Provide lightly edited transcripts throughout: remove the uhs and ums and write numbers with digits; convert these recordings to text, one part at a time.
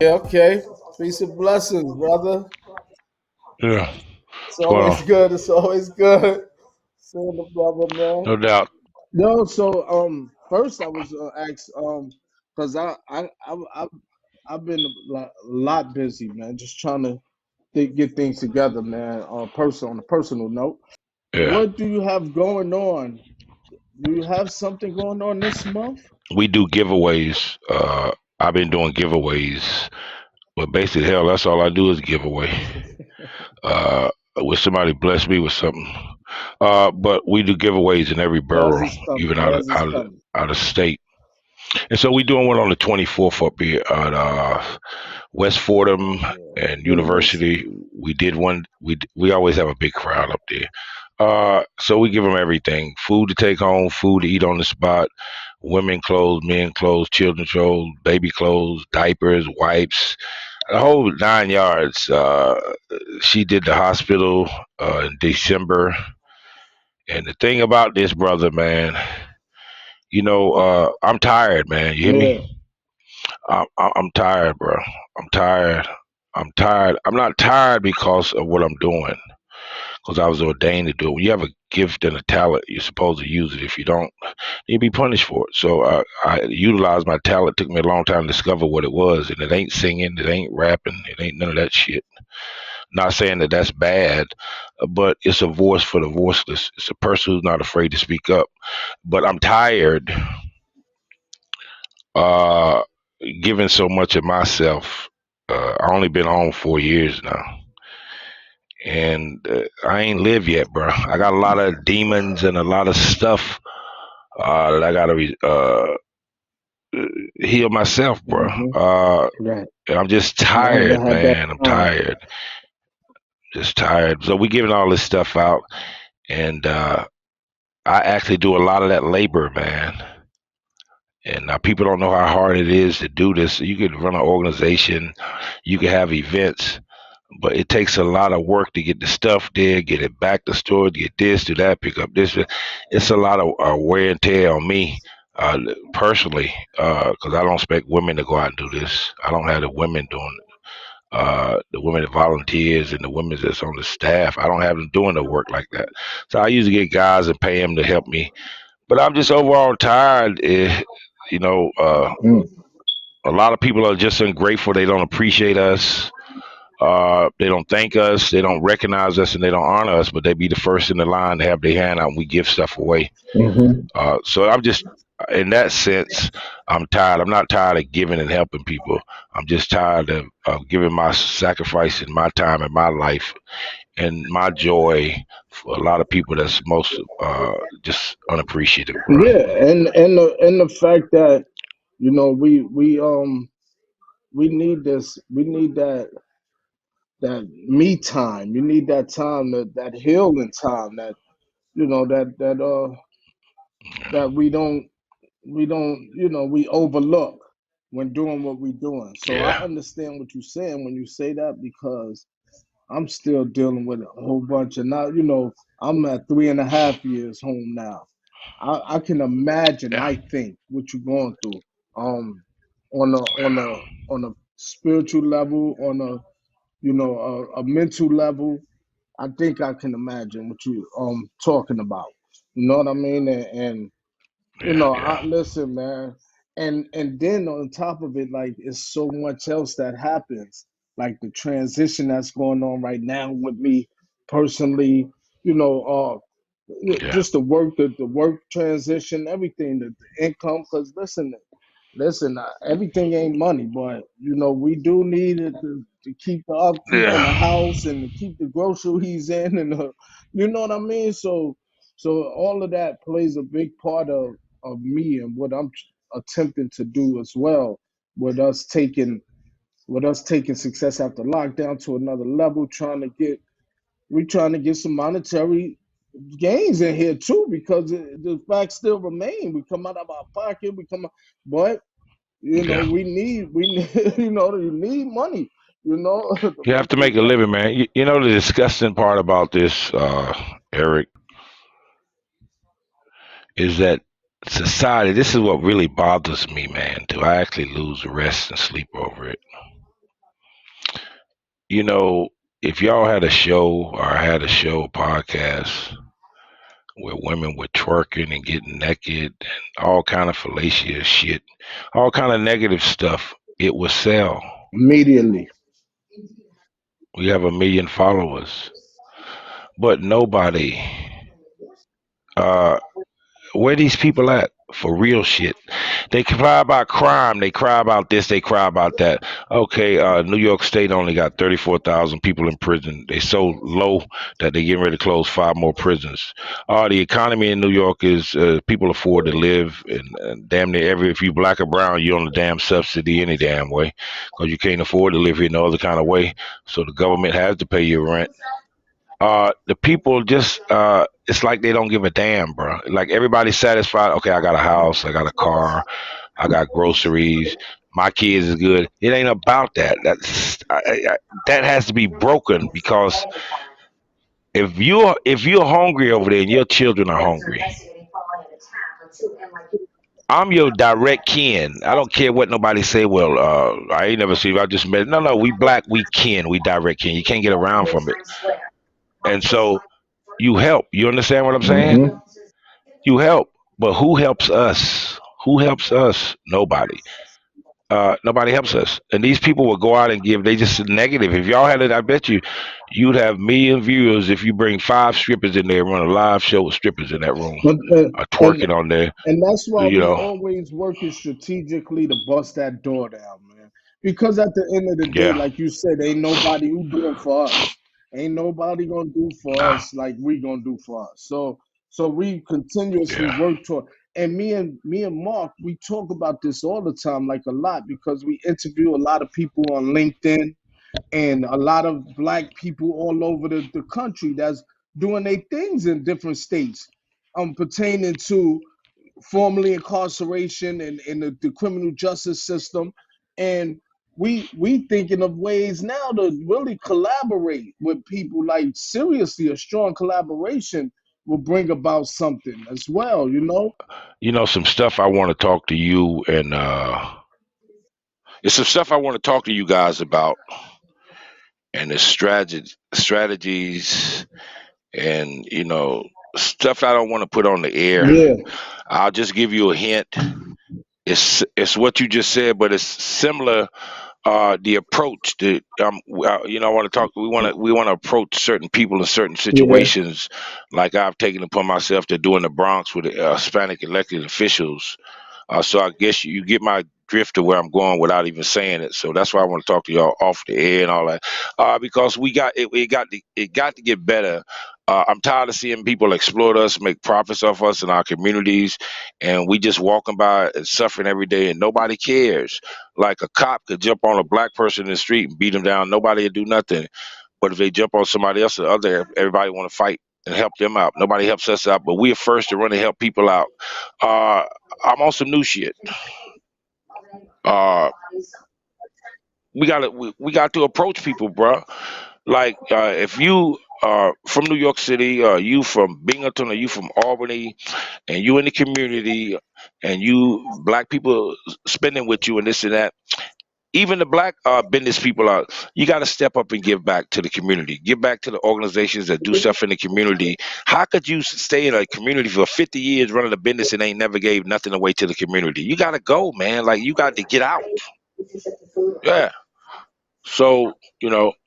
Yeah, okay. Peace and blessings, brother. Yeah, It's what's going always on? good. It's always good. Seeing the brother, man. No doubt. No, so first I was asked because I've been a lot busy, man. Just trying to get things together, man. On a personal note, Yeah, what do you have going on? Do you have something going on this month? we do giveaways. I've been doing giveaways, but basically, hell, that's all I do is giveaway. With somebody bless me with something. But we do giveaways in every Yours borough, is coming. even out of Yours is out of coming. out of state. And so we doing one on the 24th up here at West Fordham Yeah. and University. University. We did one. We always have a big crowd up there. So we give them everything: food to take home, food to eat on the spot, women clothes, men clothes, children's clothes, baby clothes, diapers, wipes, the whole 9 yards. She did the hospital in December, and the thing about this brother, man, I'm tired, man. You hear Yeah. me? I'm tired, bro. I'm tired. I'm tired. I'm not tired because of what I'm doing, because I was ordained to do it. When you have a gift and a talent, you're supposed to use it. If you don't, you'd be punished for it. So I utilized my talent. It took me a long time to discover what it was, and it ain't singing, it ain't rapping, it ain't none of that shit. Not saying that that's bad, but it's a voice for the voiceless. It's a person who's not afraid to speak up. But I'm tired, uh, giving so much of myself. I only been home 4 years now, and I ain't live yet, bro. I got a lot of demons and a lot of stuff that I gotta heal myself, bro. Mm-hmm. Right. And I'm just I tired, haven't had that man. I'm time. tired, just tired. So we giving all this stuff out, and I actually do a lot of that labor, man. And people don't know how hard it is to do this. You could run an organization, you can have events, but it takes a lot of work to get the stuff there, get it back to store, get this, do that, pick up this. It's a lot of wear and tear on me uh, personally, because I don't expect women to go out and do this. I don't have the women doing it. The women that volunteers and the women that's on the staff, I don't have them doing the work like that. So I usually get guys and pay them to help me. But I'm just overall tired. You know, uh, Mm. a lot of people are just ungrateful. They don't appreciate us. They don't thank us, they don't recognize us, and they don't honor us. But they be the first in the line to have their hand out, and we give stuff away. Mm-hmm. So I'm just, in that sense, I'm tired. I'm not tired of giving and helping people. I'm just tired of giving my sacrifice and my time and my life and my joy for a lot of people that's most just unappreciative, bro. Yeah, and the fact that we need this. We need that me time. You need that time, that healing time. That that we overlook when doing what we're doing. So I Yeah, understand what you're saying when you say that because I'm still dealing with a whole bunch of now. I'm at 3.5 years home now. I can imagine. yeah, I think what you're going through, um, on a spiritual level, on a mental level. I think I can imagine what you talking about. You know what I mean? And yeah, I yeah, listen, man. And then on top of it, like it's so much else that happens, like the transition that's going on right now with me personally. You know, yeah, just the work transition, everything, the income. Because listen, everything ain't money, but we do need it to keep the upkeep in the yeah. house and to keep the groceries in, and you know what I mean. So all of that plays a big part of me and what I'm attempting to do as well, with us taking success after lockdown to another level, trying to get some monetary gains in here too, because the fact still remain. We come out of our pocket, but Yeah. we need you need money, to You have make to make this a living, happen. man. You know the disgusting part about this, Eric, is that society. This is what really bothers me, man. Do I actually lose rest and sleep over it? you know, if y'all had a show or had a show podcast where women were twerking and getting naked and all kind of fallacious shit, all kind of negative stuff, it would sell. Immediately. We have 1 million followers, but nobody. Uh, where these people at for real shit? They cry about crime. They cry about this. They cry about that. Okay, New York State only got 34,000 people in prison. They so low that they getting ready to close 5 more prisons. The economy in New York is people afford to live, and damn near every if you black or brown, you on a damn subsidy any damn way because you can't afford to live here no other kind of way. So the government has to pay your rent. The people just it's like they don't give a damn, bro. Like everybody's satisfied. Okay, I got a house, I got a car, I got groceries, my kids is good. It ain't about that. That has to be broken because if you're hungry over there and your children are hungry, I'm your direct kin. I don't care what nobody say. Well, I ain't never seen you. I just met. No, no, we black, we kin, we direct kin. You can't get around from it. And so you help. You understand what I'm saying? Hmm. You help, but who helps us? Who helps us? Nobody. Nobody helps us. And these people will go out and give. They just negative. If y'all had it, I bet you'd have million viewers if you bring 5 strippers in there and run a live show with strippers in that room, But twerking on there. and that's why You we know, always working strategically to bust that door down, man. Because at the end of the day, yeah, like you said, ain't nobody who doing for us. Ain't nobody gonna do for nah, us like we gonna do for us. So we continuously yeah. work toward. And me and Mark, we talk about this all the time, like a lot, because we interview a lot of people on LinkedIn and a lot of black people all over the country that's doing their things in different states pertaining to formerly incarceration and in the criminal justice system. And we thinking of ways now to really collaborate with people, like seriously a strong collaboration will bring about something as well, you know. Some stuff I want to talk to you and it's some stuff I want to talk to you guys about, and the strategies, and stuff I don't want to put on the air. Yeah, I'll just give you a hint. It's what you just said, but it's similar. The approach that I want to talk. We want to approach certain people in certain yeah. situations, like I've taken upon myself to do in the Bronx with the Hispanic elected officials. So I guess you get my drift of where I'm going without even saying it. So that's why I want to talk to y'all off the air and all that, because we got it. It got to get better. I'm tired of seeing people exploit us, make profits off us in our communities, and we just walking by and suffering every day, and nobody cares. Like a cop could jump on a black person in the street and beat him down. Nobody would do nothing. But if they jump on somebody else, the other everybody want to fight and help them out. Nobody helps us out, but we're first to run and help people out. Uh, I'm on some new shit. Uh, we got to approach people, bro. Like if you are from New York City, or you from Binghamton, or you from Albany, and you in the community, and you black people spending with you and this and that. Even the black business people are, you got to step up and give back to the community, give back to the organizations that do stuff in the community. How could you stay in a community for 50 years running a business and ain't never gave nothing away to the community? You got to go, man. Like, you got to get out. Yeah. So,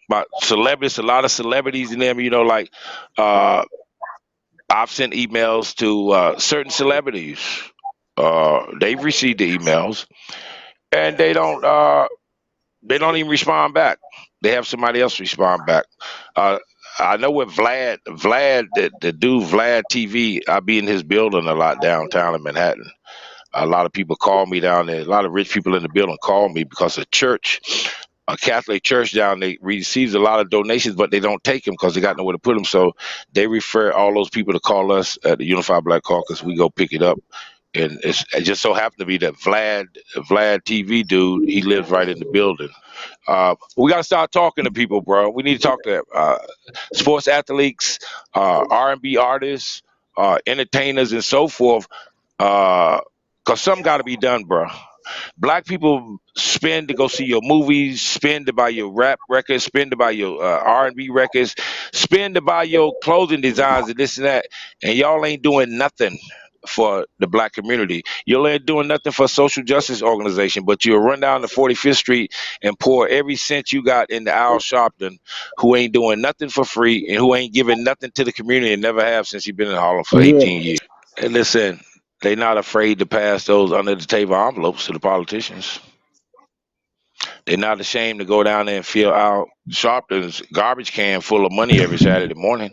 about celebrities, a lot of celebrities in them, like uh I've sent emails to certain celebrities. They've received the emails, and they don't even respond back. They have somebody else respond back. Uh, I know with Vlad, the dude Vlad TV, I be in his building a lot downtown in Manhattan. A lot of people call me down there. A lot of rich people in the building call me because a church, a Catholic church down there, receives a lot of donations, but they don't take them because they got nowhere to put them. So they refer all those people to call us at the Unified Black Caucus. We go pick it up, and it just so happened to be that Vlad TV dude. He lives right in the building. We got to start talking to people, bro. We need to talk to sports athletes, R&B artists, entertainers, and so forth. Cause something got to be done, bro. Black people spend to go see your movies, spend to buy your rap records, spend to buy your R&B records, spend to buy your clothing designs and this and that, and y'all ain't doing nothing for the black community. You ain't doing nothing for a social justice organization, but you'll run down to 45th Street and pour every cent you got into Al Sharpton, who ain't doing nothing for free and who ain't giving nothing to the community and never have since he been in Harlem for Yeah, 18 years. And listen, they not afraid to pass those under the table envelopes to the politicians. They're not ashamed to go down there and fill out Sharpton's garbage can full of money every Saturday morning.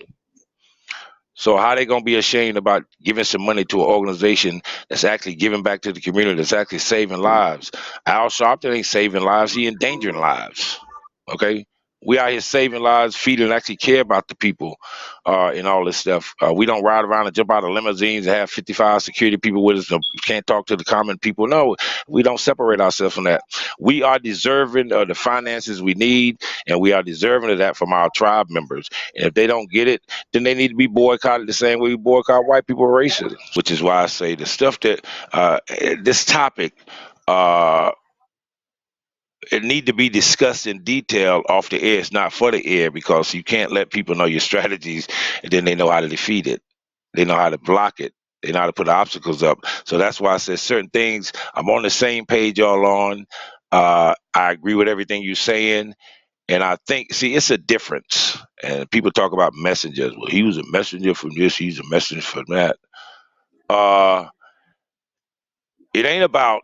So how they gonna be ashamed about giving some money to an organization that's actually giving back to the community, that's actually saving lives? Al Sharpton ain't saving lives; he endangering lives. Okay, we out here saving lives, feeding, and actually care about the people, and all this stuff. We don't ride around and jump out of limousines and have 55 security people with us. And can't talk to the common people. No, we don't separate ourselves from that. We are deserving of the finances we need, and we are deserving of that from our tribe members. And if they don't get it, then they need to be boycotted the same way we boycott white people racism. Which is why I say the stuff that this topic. Uh, it need to be discussed in detail off the air. It's not for the air because you can't let people know your strategies and then they know how to defeat it. They know how to block it. They know how to put obstacles up. So that's why I said certain things. I'm on the same page y'all on. I agree with everything you're saying. And I think, see, it's a difference. And people talk about messengers. Well, he was a messenger from this, he's a messenger from that. Uh, it ain't about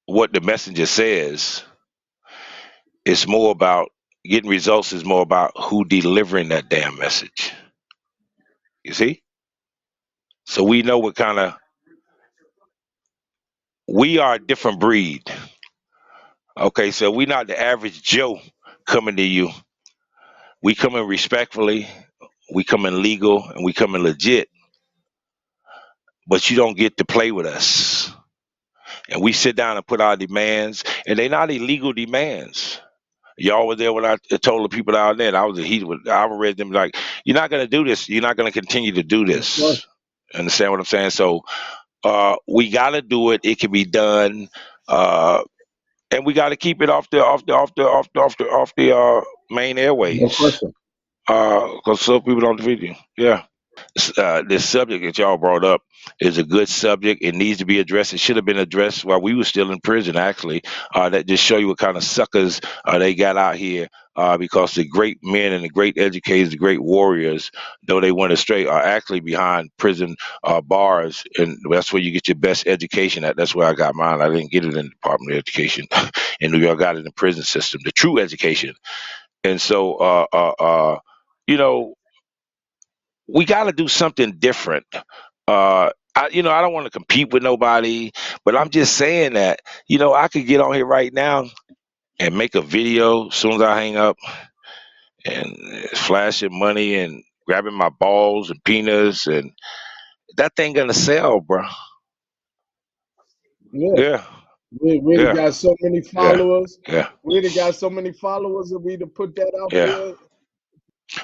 what the messenger says. It's more about getting results. Is more about who delivering that damn message. You see? So we know what kind of we are a different breed. Okay, so we not the average Joe coming to you. We coming respectfully, we coming legal, and we coming legit. But you don't get to play with us. And we sit down and put our demands, and they not illegal demands. Y'all were there when I told the people down there. And I was heated with. I read them like, "You're not going to do this. You're not going to continue to do of course, this." Understand what I'm saying? So we got to do it. It can be done, uh, and we got to keep it off the main no airways question. because some people don't defeat you. Yeah. This subject that y'all brought up is a good subject. It needs to be addressed. It should have been addressed while we were still in prison. Actually, that just show you what kind of suckers they got out here. Because the great men and the great educators, the great warriors, though they went astray, are actually behind prison bars, and that's where you get your best education at. That's where I got mine. I didn't get it in the Department of Education in New York. I got it in the prison system, the true education. And so, you know, we got to do something different. I don't want to compete with nobody, but I'm just saying that, I could get on here right now and make a video as soon as I hang up and flashing money and grabbing my balls and peanuts, and that thing gonna sell, bro. Yeah, Yeah, we yeah, got so many yeah, followers. yeah, We got so many followers, and we to put that out yeah. there.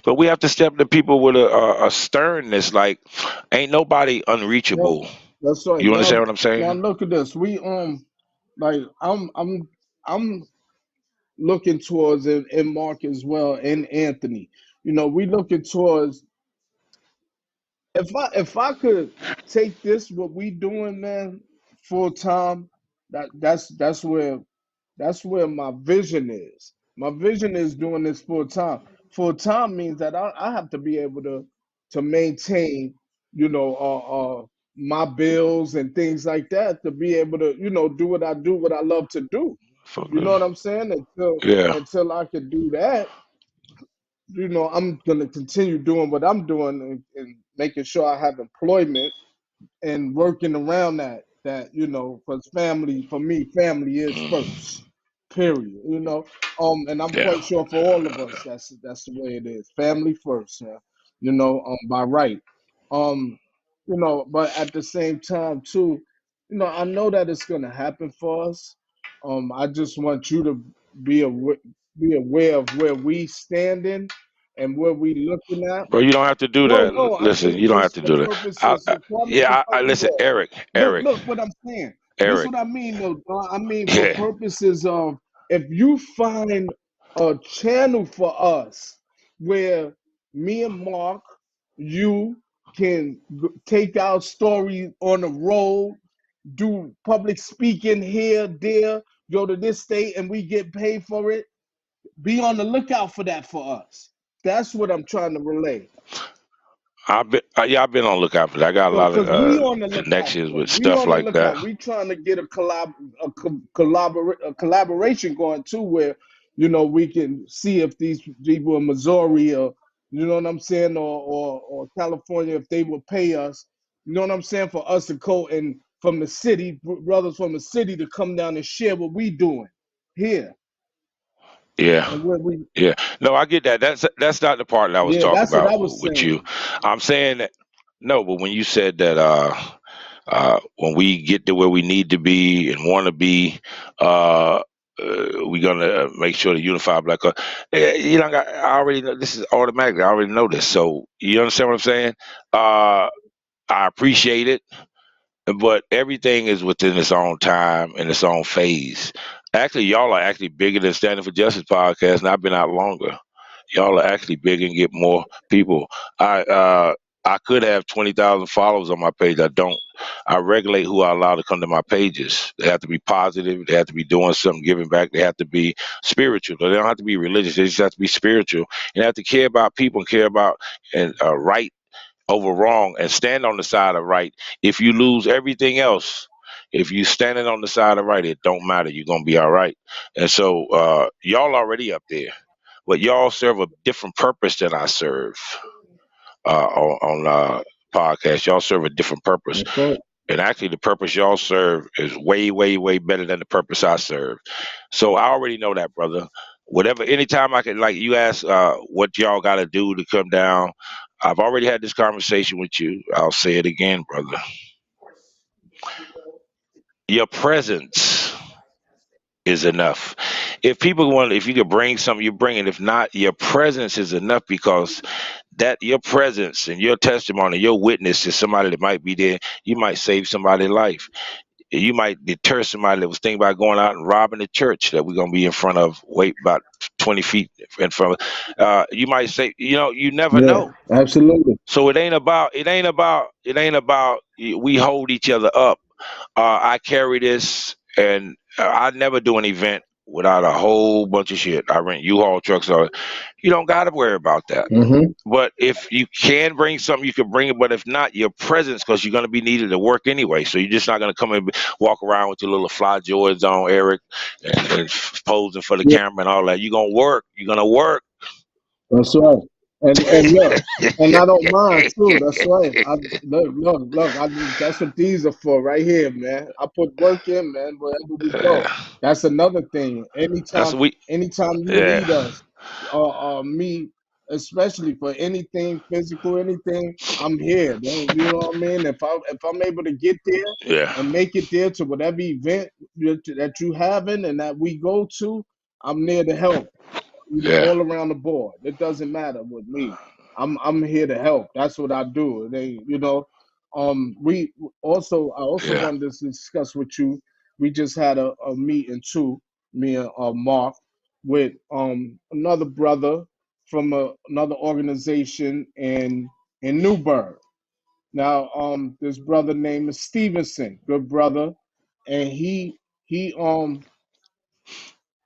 But we have to step to people with a sternness, like ain't nobody Yeah, unreachable. that's right. You understand Now, what I'm now saying? look at this. We like I'm looking towards it and Mark as well and Anthony. We looking towards if I could take this what we doing, man, full time, that's where my vision is. My vision is doing this full time. Full time means that I have to be able to maintain, my bills and things like that to be able to, do what I do, what I love to do. For You know real. what I'm saying? Until Yeah. until I could do that, I'm gonna continue doing what I'm doing and making sure I have employment and working around that because family for me family is Mm, first, period. And I'm yeah. quite sure for all of us that's the way it is, family first, yeah. By right. um but at the same time too, I know that it's gonna happen for us. I just want you to be aware, be aware of where we standing and where we looking at. Bro, you don't have to do No, that. no, I Listen, mean you don't have just to for do that. purposes. So Kwame Yeah, can help me listen, there. Eric, Look, Eric. look what I'm saying. This Eric. what I mean though, Don. I mean for Yeah, purposes of if you find a channel for us where me and Mark, you can take our story on the road, do public speaking here, there, go to this state, and we get paid for it. Be on the lookout for that for us. That's what I'm trying to relay. I've been on lookout for that. I got a So, lot of because we on the lookout connections for it, with we stuff on the like that. lookout. We trying to get a collaboration going too, where we can see if these people in Missouri or you know what I'm saying, or California, if they would pay us, you know what I'm saying, for us to go and from the city, brothers from the city to come down and share what we doing here Yeah, and where we. yeah. No, I get that. That's not the part that I was Yeah, talking that's what about I was with you. saying. I'm saying that no, but when you said that when we get to where we need to be and want to be, we're gonna make sure the unified black. I already know this is automatic. I already know this. So you understand what I'm saying? Uh, I appreciate it, but everything is within its own time and its own phase. Actually, y'all are actually bigger than Standing for Justice podcast, and I've been out longer. Y'all are actually big and get more people. I could have 20,000 followers on my page. I don't. I regulate who I allow to come to my pages. They have to be positive. They have to be doing something, giving back. They have to be spiritual. They don't have to be religious. They just have to be spiritual. And they have to care about people and care about and right over wrong and stand on the side of right. If you lose everything else, if you standing on the side of right, it don't matter. You're gonna be all right. And so y'all already up there, but y'all serve a different purpose than I serve on podcast. Y'all serve a different purpose, That's right. and actually, the purpose y'all serve is way, way, way better than the purpose I serve. So I already know that, brother. Whatever, anytime I can, like you ask, what y'all got to do to come down. I've already had this conversation with you. I'll say it again, brother. Your presence is enough. If people want, if you could bring something, you bring it. If not, your presence is enough because that your presence and your testimony, your witness to somebody that might be there, you might save somebody's life. You might deter somebody that was thinking about going out and robbing the church that we're gonna be in front of, wait about 20 feet in front of. You might say, you never Yeah, know. absolutely. So it ain't about we hold each other up. I carry this, and I never do an event without a whole bunch of shit. I rent U-Haul trucks, so you don't got to worry about that. Hmm. But if you can bring something, you can bring it. But if not, your presence, because you're going to be needed to work anyway. So you're just not going to come and walk around with your little fly Jordans on, Eric, and posing for the Yeah, camera and all that. You're going to work. You're going to work. that's right. And look, and I don't mind too. That's right. Look. That's what these are for, right here, man. I put work in, man. Wherever we go, Uh, that's another thing. that's Anytime, we. anytime you Yeah, need us, me, especially for anything physical, anything, I'm here. You know what I mean? If I'm able to get there yeah, and make it there to whatever event that you having and that we go to, I'm there to help. yeah, All around the board. It doesn't matter with me. I'm here to help. That's what I do. We I also yeah. wanted to discuss with you. We just had a meeting too, me and Mark, with another brother from another organization in Newburgh. Now, this brother name is Stevenson, good brother, and he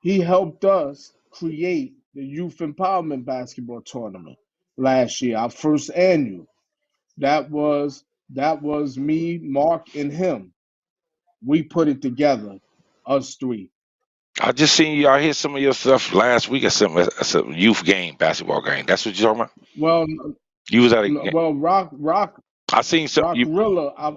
he helped us create the Youth Empowerment Basketball Tournament last year, our first annual. That was me, Mark, and him. We put it together, us three. I just seen you. I hear some of your stuff last week at some youth game, basketball game. That's what you're talking about. Well, You was at a game. well, I seen some. You. Rockrilla, I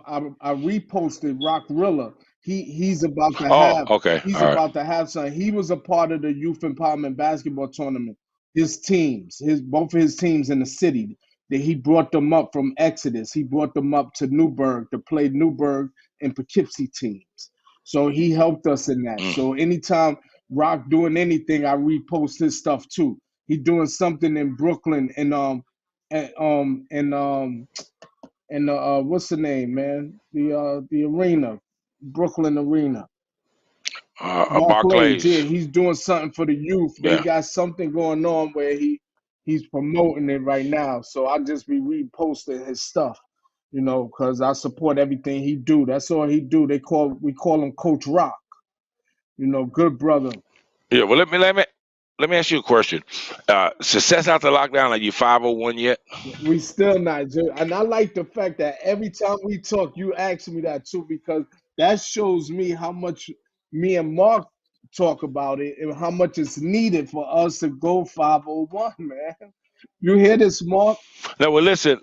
reposted Rockrilla. He's about to Oh, have okay. he's All right. about to have some. He was a part of the Youth Empowerment Basketball Tournament. His teams, his both of his teams in the city, that he brought them up from Exodus. He brought them up to Newburgh to play Newburgh and Poughkeepsie teams. So he helped us in that. Mm. So anytime Rock doing anything, I repost his stuff too. He doing something in Brooklyn and and what's the name, man? The arena. Brooklyn Arena. Barclays, yeah, Barclays. he's doing something for the youth. They Yeah. got something going on where he's promoting it right now. So I just be reposting his stuff, because I support everything he do. That's all he do. We call him Coach Rock. Good brother. Yeah. Well, let me ask you a question. Success after lockdown. Are you 501 yet? We still not, and I like the fact that every time we talk, you ask me that too, because that shows me how much me and Mark talk about it and how much it's needed for us to go 501, man. You hear this, Mark? No. Well, listen.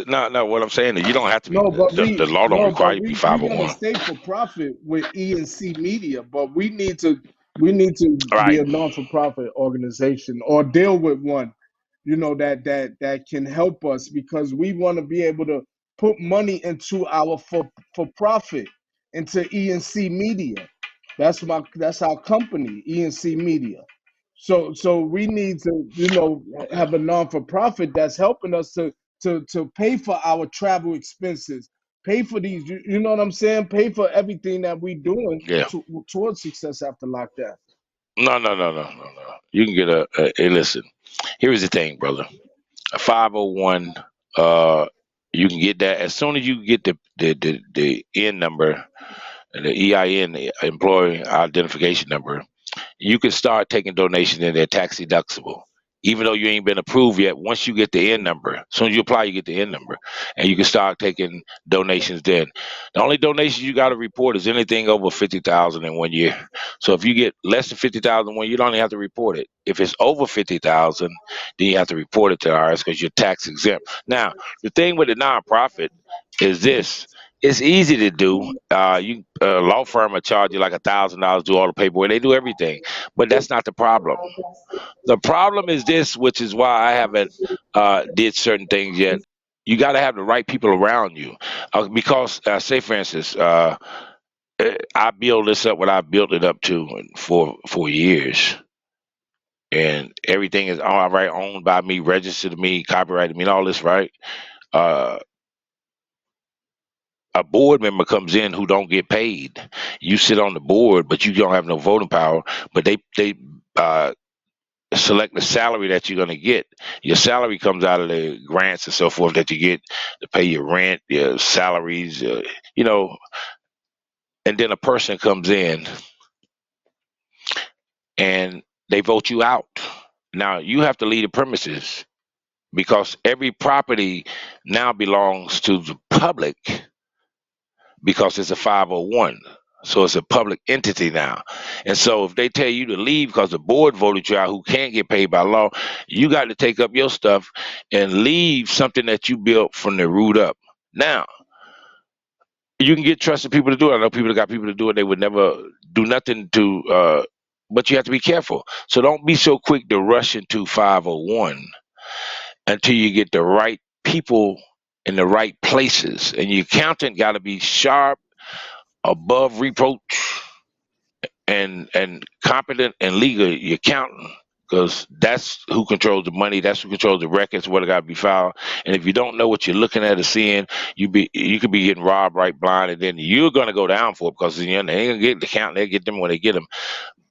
No, no. What I'm saying is, you don't have to be. No, but The we law don't no, require but you to be we gonna 501. stay for profit with E&C Media, but we need to All be right. a non for profit organization or deal with one, that can help us because we want to be able to put money into our for profit into E&C Media. That's our company, E&C Media. So we need to, have a non for profit that's helping us to pay for our travel expenses, pay for these, you know what I'm saying? Pay for everything that we doing Yeah. towards success after lockdown. No, no, no, no, no, no. You can get hey, listen. Here's the thing, brother. A 501. Uh, you can get that as soon as you get the N number, the EIN, the employee identification number. You can start taking donations and they're tax deductible. Even though you ain't been approved yet, once you get the N number, as soon as you apply, you get the N number, and you can start taking donations. Then, the only donations you got to report is anything over 50,000 in 1 year. So if you get less than 50,000 one, you don't even have to report it. If it's over 50,000, then you have to report it to the IRS because you're tax exempt. Now, the thing with the nonprofit is this: it's easy to do. You a law firm will charge you like $1,000, do all the paperwork. They do everything, but that's not the problem. The problem is this, which is why I haven't did certain things yet. You got to have the right people around you, because say for instance, I build this up what I built it up to in 4 years, and everything is all right, owned by me, registered to me, copyrighted me, and all this, right? Uh, a board member comes in who don't get paid. You sit on the board, but you don't have no voting power. But they uh, select the salary that you're going to get. Your salary comes out of the grants and so forth that you get to pay your rent, your salaries, you know. And then a person comes in and they vote you out. Now you have to leave the premises because every property now belongs to the public because it's a 501. So it's a public entity now. And so if they tell you to leave because the board voted you out who can't get paid by law, you got to take up your stuff and leave something that you built from the root up. Now, you can get trusted people to do it. I know people that got people to do it, they would never do nothing to but you have to be careful. So don't be so quick to rush into 501 until you get the right people in the right places. And your accountant got to be sharp, above reproach, and competent and legal your accountant, because that's who controls the money, that's who controls the records, what got to be filed. And if you don't know what you're looking at or seeing, you could be getting robbed right blind, and then you're going to go down for it because they ain't gonna get the accountant, they get them when they get them,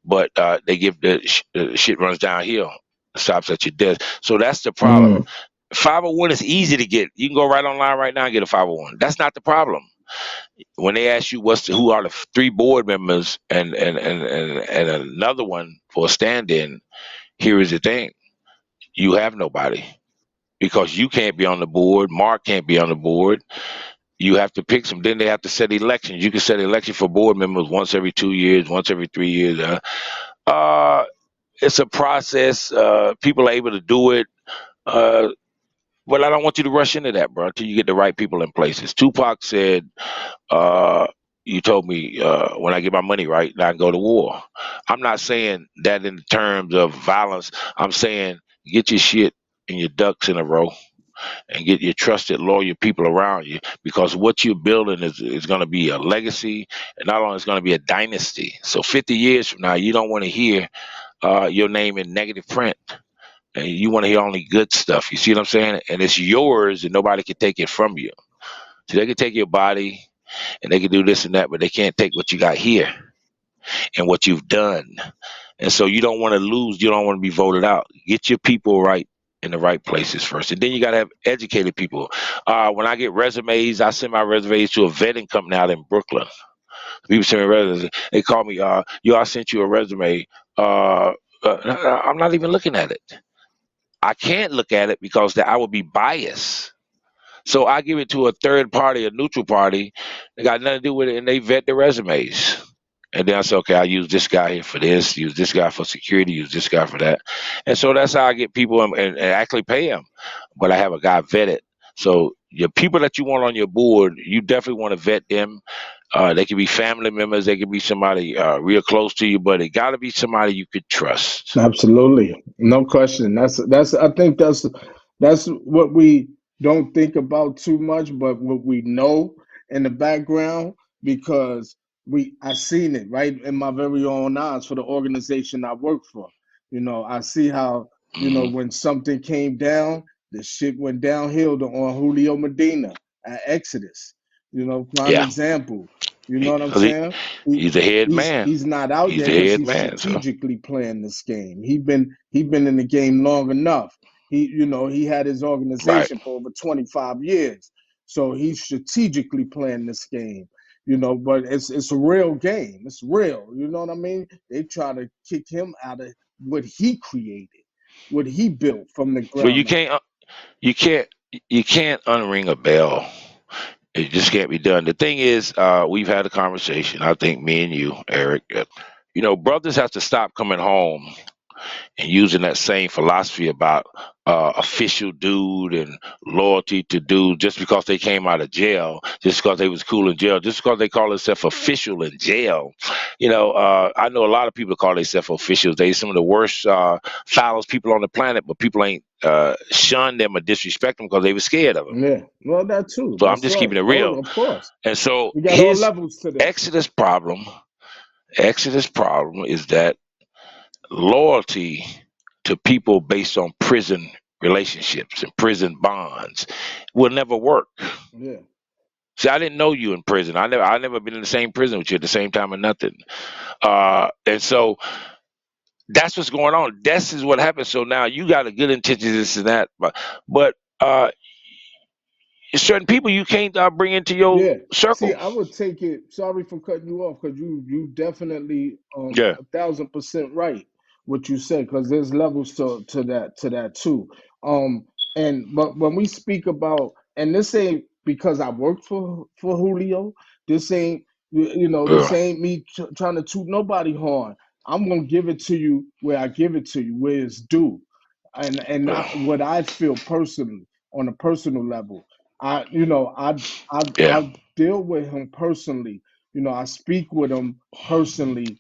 but they give the shit runs downhill, stops at your desk. So that's the problem. Mm. 501 is easy to get. You can go right online right now and get a 501. That's not the problem. When they ask you who are the three board members and another one for a stand-in, here is the thing: you have nobody because you can't be on the board. Mark can't be on the board. You have to pick some. Then they have to set elections. You can set election for board members once every 2 years, once every 3 years. Uh, it's a process. People are able to do it. Uh, but I don't want you to rush into that, bro, until you get the right people in places. Tupac said, uh, you told me when I get my money right, I can go to war. I'm not saying that in terms of violence. I'm saying get your shit and your ducks in a row and get your trusted, loyal people around you, because what you're building is going to be a legacy, and not only is going to be a dynasty. So 50 years from now, you don't want to hear your name in negative print. And you want to hear only good stuff. You see what I'm saying? And it's yours, and nobody can take it from you. So they can take your body. and they can do this and that, but they can't take what you got here and what you've done. And so you don't want to lose. You don't want to be voted out. Get your people right in the right places first, and then you got to have educated people. When I get resumes, I send my resumes to a vetting company out in Brooklyn. People send me resumes. They call me, yo, I sent you a resume. I'm not even looking at it. I can't look at it because I would be biased. So I give it to a third party, a neutral party. They got nothing to do with it, and they vet the resumes. And then I say, okay, I use this guy here for this, use this guy for security, use this guy for that. And so that's how I get people and actually pay them. But I have a guy vetted. So your people that you want on your board, you definitely want to vet them. They can be family members, they can be somebody real close to you, but it got to be somebody you could trust. Absolutely, no question. That's. I think that's what we don't think about too much, but what we know in the background because I seen it right in my very own eyes for the organization I work for. I see how Hmm. when something came down, the shit went downhill on Julio Medina at Exodus. Prime Yeah, example. You know what I'm because saying? he's the head man. He's not out He's there the because head he's man. So strategically playing this game. He been in the game long enough. He had his right. organization for over 25 years. So he's strategically playing this game. But it's a real game. It's real. You know what I mean? They try to kick him out of what he created, what he built from the But you ground up. can't you can't you can't unring a bell. It just can't be done. The thing is, we've had a conversation. I think me and you, Eric. Brothers have to stop coming home and using that same philosophy about official dude and loyalty to dude just because they came out of jail, just because they was cool in jail, just because they call themselves official in jail. I know a lot of people call themselves officials. They some of the worst, foulest people on the planet, but people ain't shun them or disrespect them because they were scared of them. Yeah. Well, that too. So I'm That's just right. keeping it Oh, real. of course. And so We got all his levels to this. Exodus problem, Exodus problem is that loyalty to people based on prison relationships and prison bonds will never work. Yeah. See, I didn't know you in prison. I never been in the same prison with you at the same time or nothing. And so that's what's going on. This is what happens. So now you got a good intentions, this and that, but uh, certain people you can't bring into your Yeah. See, circle. I would take it. Sorry for cutting you off because you definitely Yeah, 1,000% right what you said because there's levels to that too. Um, but when we speak about and this ain't because I worked for Julio. This ain't this yeah, ain't me trying to toot nobody horn. I'm gonna give it to you where I give it to you where it's due, and yeah, what I feel personally on a personal level. I you know I yeah. deal with him personally. I speak with him personally.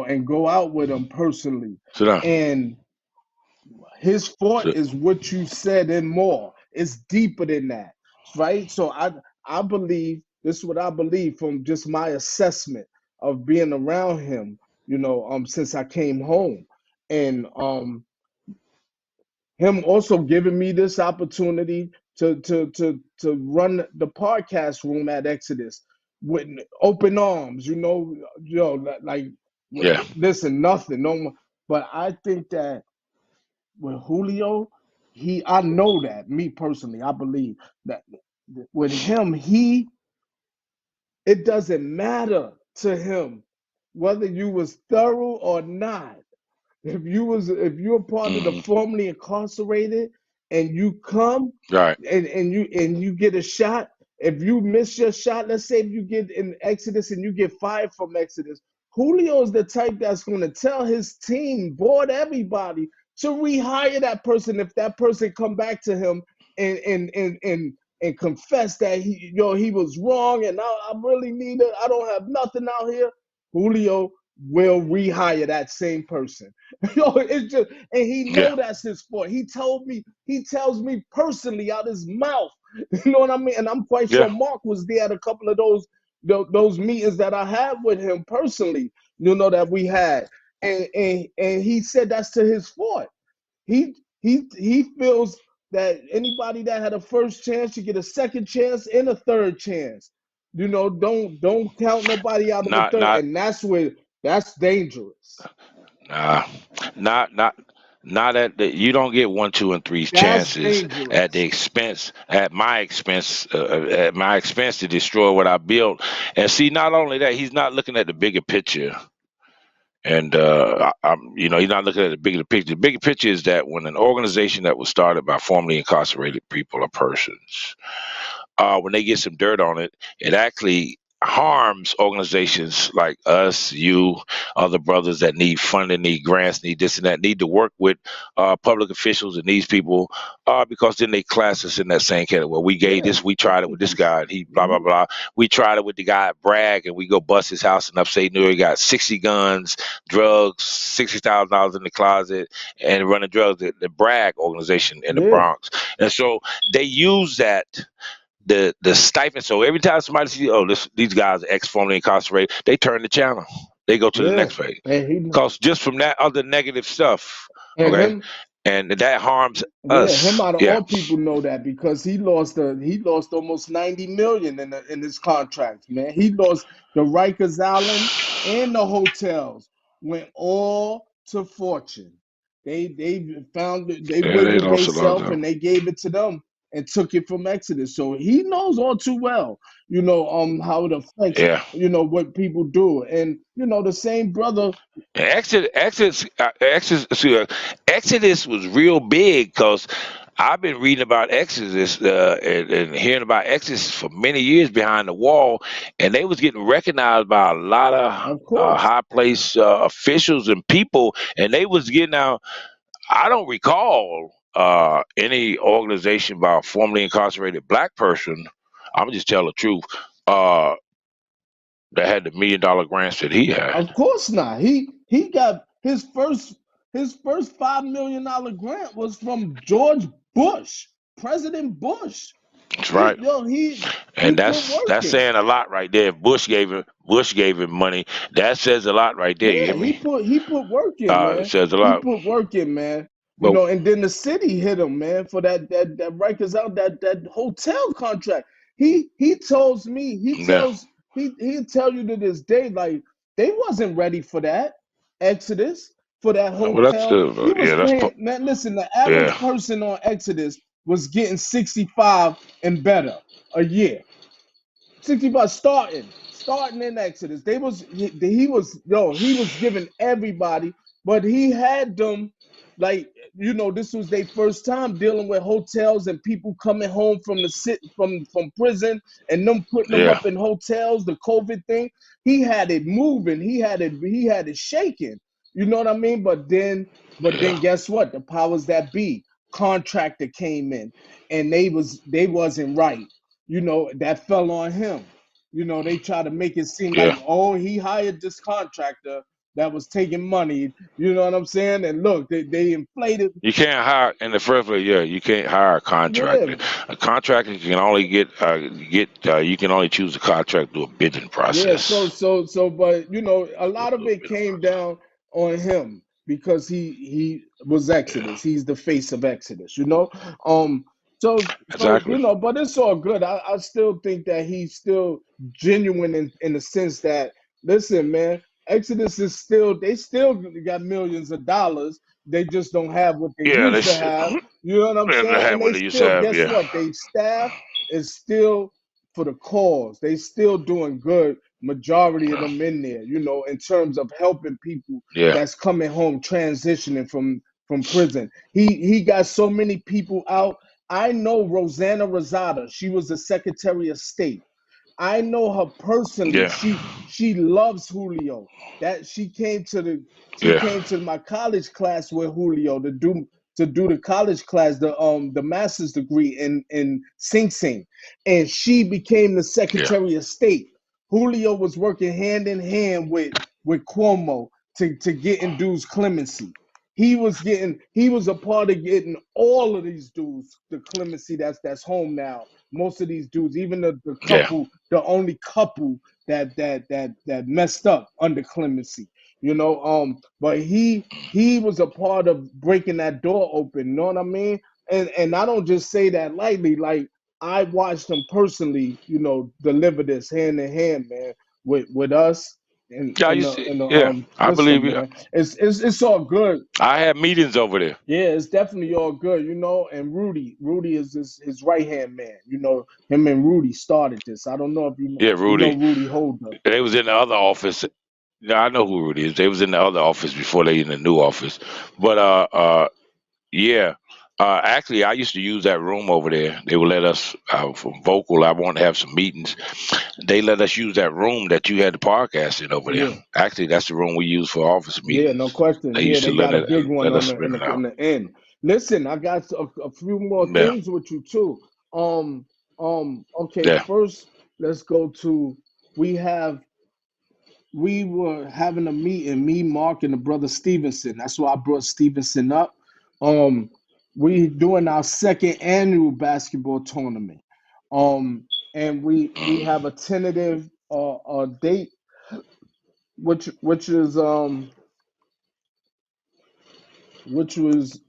And go out with him personally. Sit down. And his fort Sit. is what you said and more. It's deeper than that, right? So I believe this is what I believe from just my assessment of being around him. Since I came home, and him also giving me this opportunity to run the podcast room at Exodus with open arms. Like Yeah, listen, nothing, no more. But I think that with Julio, I know that me personally, I believe that with him, it doesn't matter to him whether you was thorough or not. If you're part of the hmm, formerly incarcerated and you come right. and you get a shot, if you miss your shot, let's say if you get in Exodus and you get fired from Exodus, Julio is the type that's going to tell his team, board everybody, to rehire that person if that person come back to him and confess that he was wrong and I really need it. I don't have nothing out here. Julio will rehire that same person. It's just, and he Yeah, know that's his fault. He tells me personally out his mouth. You know what I mean? And I'm quite sure yeah, Mark was there at a couple of those meetings that I had with him personally. That we had, and he said that's to his fault. He feels that anybody that had a first chance should get a second chance and a third chance. don't count nobody out of a Not third, not and that's dangerous. nah, not not at the, you don't get one, two, and three That's chances at the dangerous. expense, at my expense to destroy what I built. And see, not only that, he's not looking at the bigger picture. And he's not looking at the bigger picture. The bigger picture is that when an organization that was started by formerly incarcerated people or persons, when they get some dirt on it, it actually harms organizations like us, you, other brothers that need funding, need grants, need this and that, need to work with public officials and these people, because then they class us in that same category. Well, we gave Yeah. this, we tried it with this guy, and he blah blah Hmm. blah. We tried it with the guy at Bragg, and we go bust his house in upstate New York. He got 60 guns, drugs, $60,000 in the closet, and running drugs. The Bragg organization in the Yeah. Bronx, and so they use that the stipend. So every time somebody sees, oh, these guys are ex formerly incarcerated, they turn the channel. They go to the Yeah. next page. And he Cause just from that other negative stuff, and okay, him. and that harms Yeah, him us. out of Yeah, all people know that because he lost almost 90 million in his contracts, man. He lost the Rikers Island and the hotels went all to Fortune. They found they yeah, they wiggled lost a lot of themselves them. and they gave it to them and took it from Exodus. So he knows all too well, how it affects, Yeah. what people do. And the same brother, Exodus was real big because I've been reading about Exodus and hearing about Exodus for many years behind the wall, and they was getting recognized by a lot of of course, high place officials and people, and they was getting out. I don't recall any organization by a formerly incarcerated black person. I'm just tell the truth. Uh, that had the $1 million grants that he had. of course not. He got his first $5 million grant was from George Bush, President Bush. That's He right. yo he And put that's work in. saying a lot right there. If Bush gave him money. That says a lot right there. You Yeah, hear he me? put he put work in, It man. says a He lot. put work in, man. But And then the city hit him, man, for that Rikers out that hotel contract. He tells me yeah, he'll tell you to this day like they wasn't ready for that Exodus for that well that's hotel. the He was yeah paying, man. Listen, the average yeah person on Exodus was getting 65 and better a year. 65 starting in Exodus. He was giving everybody, but he had them like this was their first time dealing with hotels and people coming home from the sit from prison and them putting them yeah up in hotels, the COVID thing. He had it moving, he had it shaking. You know what I mean? But then yeah guess what? The powers that be contractor came in and they wasn't right. That fell on him. They try to make it seem like, yeah. oh, he hired this contractor that was taking money. You know what I'm saying? And look, they inflated. You can't hire in the first place. Yeah, you can't hire a Yeah, contractor. A contractor can only get. You can only choose a contract through a bidding yeah. So process. so so, but a lot of it came down on him because he was Exodus. He's the face of Exodus. Um. So Exactly. but it's all good. I still think that he's still genuine in the sense that, listen, man, Exodus is still got millions of dollars. They just don't have what they Yeah, used to have. You know what I'm and they saying? have And what they they used to still, have. guess Yeah, what? They staff is still for the cause. They still doing good. Majority of yeah, them in there, in terms of helping people yeah, that's coming home transitioning from prison. He got so many people out. I know Rosanna Rosada. She was the Secretary of State. I know her personally. yeah, She loves Julio. That she yeah, came to my college class with Julio to do the college class, the master's degree in Sing Sing, and she became the yeah, Secretary of State. Julio was working hand in hand with Cuomo to getting dudes clemency. He was a part of getting all of these dudes the clemency that's home now. Most of these dudes, even yeah, the only couple that messed up under clemency. But he was a part of breaking that door open. You know what I mean? And I don't just say that lightly. Like, I watched him personally, deliver this hand in hand, man, with us. And Yeah, I and used the to. and the Yeah, I believe listen, you. man, it's all good. I had meetings over there. Yeah, it's definitely all good, And Rudy is his right hand man. Him and Rudy started this. I don't know if Yeah, you know Rudy. Rudy Holder. They was in the other office. Yeah, I know who Rudy is. They was in the other office before they in the new office. But yeah. Actually, I used to use that room over there. They would let us from vocal. I wanted to have some meetings. They let us use that room that you had the podcast in over there. Yeah, Actually, that's the room we use for office yeah, no meetings. question. They Yeah, used to they got a big one let on us the in rent it the in out. the end. Listen, I got a few more Yeah, things with you too. Okay, yeah. first let's go to we have we were having a meeting, me, Mark, and the brother Stevenson. That's why I brought Stevenson up. Um, we doing our second annual basketball tournament. And we Mm. have a tentative date, which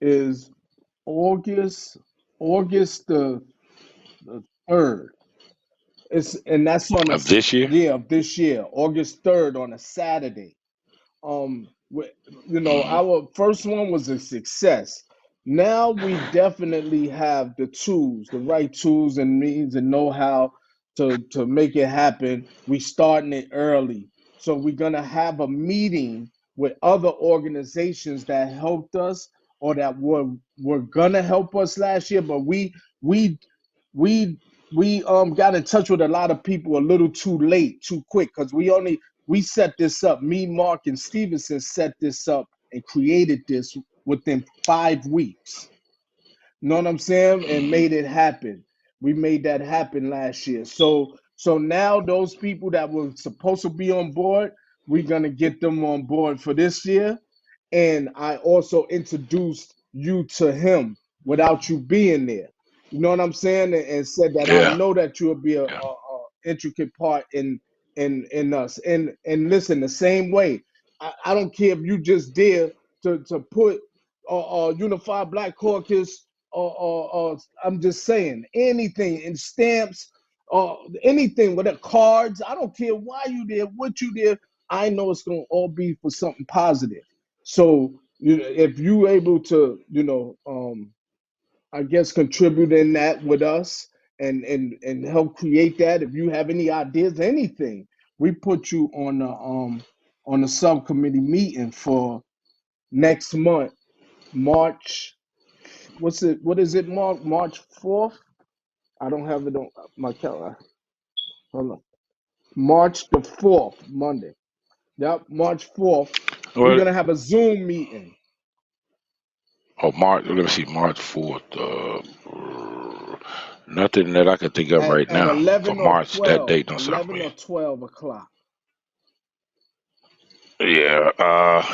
is August August the 3rd. And that's on a Of this year. yeah of this year, August 3rd on a Saturday. um we- Hmm. our first one was a success. Now we definitely have the right tools and means and know-how to make it happen. We starting it early, so we're gonna have a meeting with other organizations that helped us or that were gonna help us last year, but we we we got in touch with a lot of people a little too late, too quick, because we set this up. Me, Mark, and Stevenson set this up and created this within 5 weeks. Know what I'm saying? And Hmm. made it happen. We made that happen last year. So now those people that were supposed to be on board, we're gonna get them on board for this year. And I also introduced you to him without you being there. You know what I'm saying? And said that I Yeah, know that you'll be yeah. a intricate part in us. And listen, the same way. I don't care if you just dare to put Unified Black Caucus I'm just saying anything in stamps, anything with the cards. I don't care why you did, what you did. I know it's gonna all be for something positive. So if you able to, I guess contribute in that with us and help create that. If you have any ideas, anything, we put you on the subcommittee meeting for next month, March. What's it? What is it, Mark? March 4th? I don't have it on my calendar. Hold on. March the 4th, Monday. Yep, March 4th. We're Well, gonna have a Zoom meeting oh, March. Let me see. March 4th. Nothing that I can think of right at now for 11 or March. That 12, date don't sound 11 familiar. or 12 o'clock. Yeah,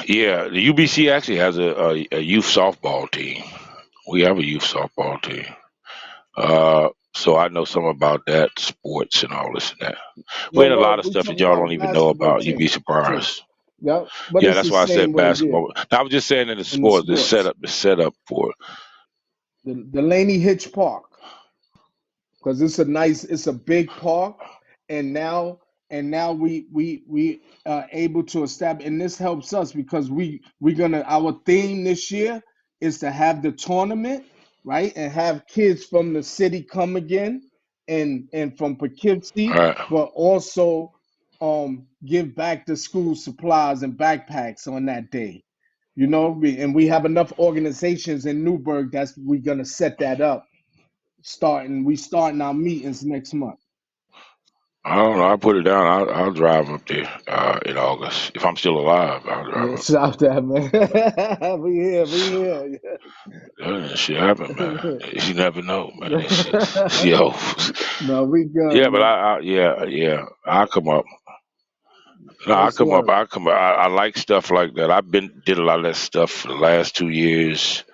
yeah. The UBC actually has a youth softball team. We have a youth softball team. So I know some about that, sports and all this and that. Yeah, We had a lot well, of we stuff that talking y'all about don't a even know basketball about. You'd be team too. surprised. Yep, but Yeah, it's that's the why I same said way, yeah, basketball. Now, I was just saying in the in the sport, sports. the setup for it. The Laney Hitch Park. Because it's a big park, and now we are able to establish, and this helps us because we're gonna our theme this year is to have the tournament, right, and have kids from the city come again, and from All Poughkeepsie, right. but also give back the school supplies and backpacks on that day. And we have enough organizations in Newburgh that's we're gonna set that up starting our meetings next month. I don't know. I'll put it down. I'll drive up there in August. If I'm still alive, I'll drive Yeah, up. stop that, man. We here. That shit happen, man. You never know, man. This shit, yo. No, we good, Yeah, but man. yeah. I'll come up. No, I'll That's come up. word. I'll come up. I like stuff like that. Did a lot of that stuff for the last 2 years.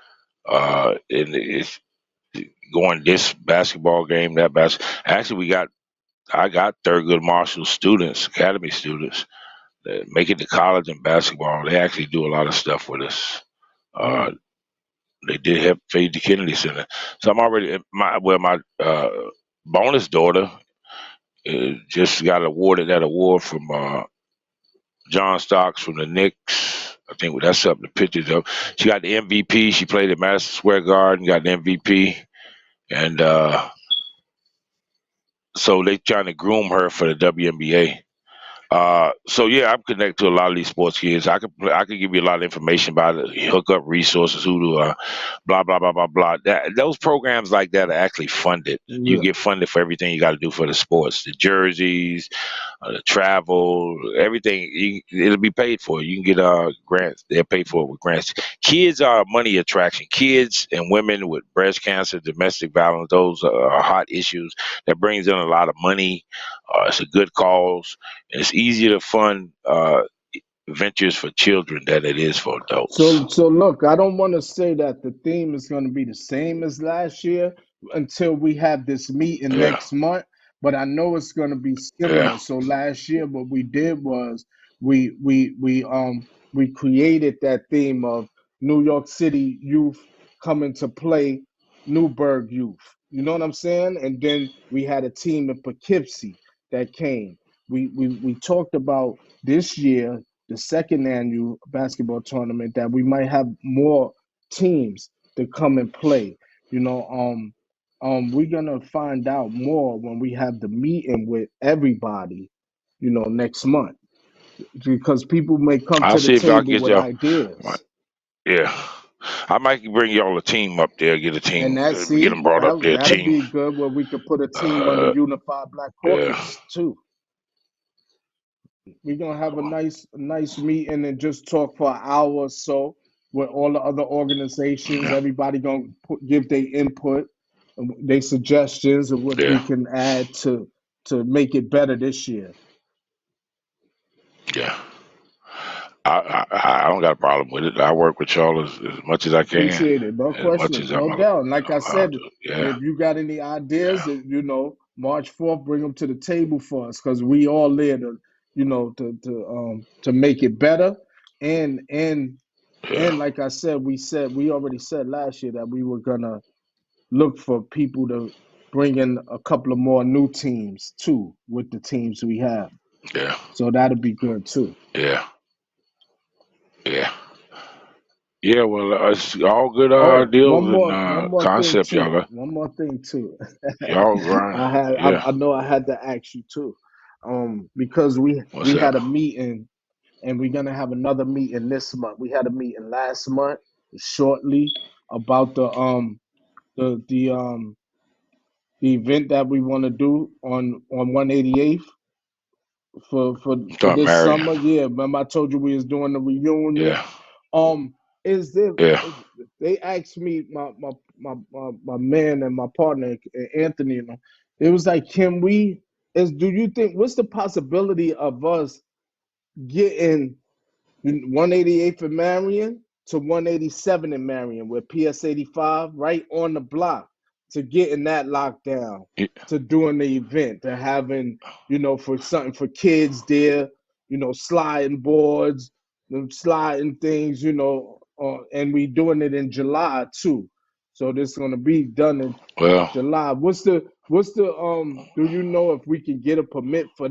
And it's going this basketball game, that Actually, I got Thurgood Marshall students, academy students, that make it to college in basketball. They actually do a lot of stuff with us. Uh, Mm, they did help feed the Kennedy Center, so I'm already my bonus daughter just got awarded that award from John Stocks from the Knicks. I think that's up the pictures of. She got the MVP. She played at Madison Square Garden, got the MVP, and so they trying to groom her for the WNBA. So yeah, I'm connected to a lot of these sports kids. I could give you a lot of information about it, hook up resources, who to blah blah blah blah blah. Those programs like that are actually funded. You Yeah. get funded for everything you got to do for the sports, the jerseys, the travel, everything. It'll be paid for. You can get grants. They'll pay for it with grants. Kids are a money attraction. Kids and women with breast cancer, domestic violence, those are hot issues that brings in a lot of money. It's a good cause. And it's easier to fund ventures for children than it is for adults. So look, I don't want to say that the theme is going to be the same as last year until we have this meeting Yeah, next month, but I know it's going to be yeah, similar. So last year, what we did was we created that theme of New York City youth coming to play Newburgh youth. You know what I'm saying? And then we had a team in Poughkeepsie that came. We talked about this year, the second annual basketball tournament, that we might have more teams to come and play. You know, we're gonna find out more when we have the meeting with everybody, next month, because people may come I'll to the see if I table can get with y'all. ideas. Yeah, I might bring y'all a team up there. Get a And team. that Get see them brought up there. that'll Team. be good where we could put a team on the Uh, Unified Black yeah, Caucus too. We're gonna have a nice meeting and just talk for an hour or so with all the other organizations. yeah, Everybody gonna give their input, their suggestions of what we yeah, can add to make it better this year. yeah. I don't got a problem with it. I work with y'all as much as I can, Appreciate it, no as much question, as no doubt. And like I allowed said, to. Yeah, if you got any ideas, yeah, March 4th, bring them to the table for us because we all there to make it better. And and And yeah, like I said, we already said last year that we were gonna look for people to bring in a couple of more new teams too with the teams we have. yeah, So that'll be good too. yeah, yeah. Yeah, well, it's all good Oh, one ideals and more one more thing concepts, y'all too. got. One more thing too. Y'all grind. Yeah. I know I had to ask you too. Because What's we that? had a meeting and we're gonna have another meeting this month. We had a meeting last month shortly about the event that we want to do on 188th for Start this marrying. summer. Yeah, remember I told you we was doing the reunion. Yeah, Is there? yeah. They asked me my man and my partner Anthony. It was like, can we? Do you think what's the possibility of us getting 188th in Marion to 187 in Marion with PS 85 right on the block to getting that lockdown, Y- to doing the event, to having, for something for kids there, sliding boards, them sliding things, and we doing it in July too. So this is gonna be done in Well, July. What's the do you know if we can get a permit for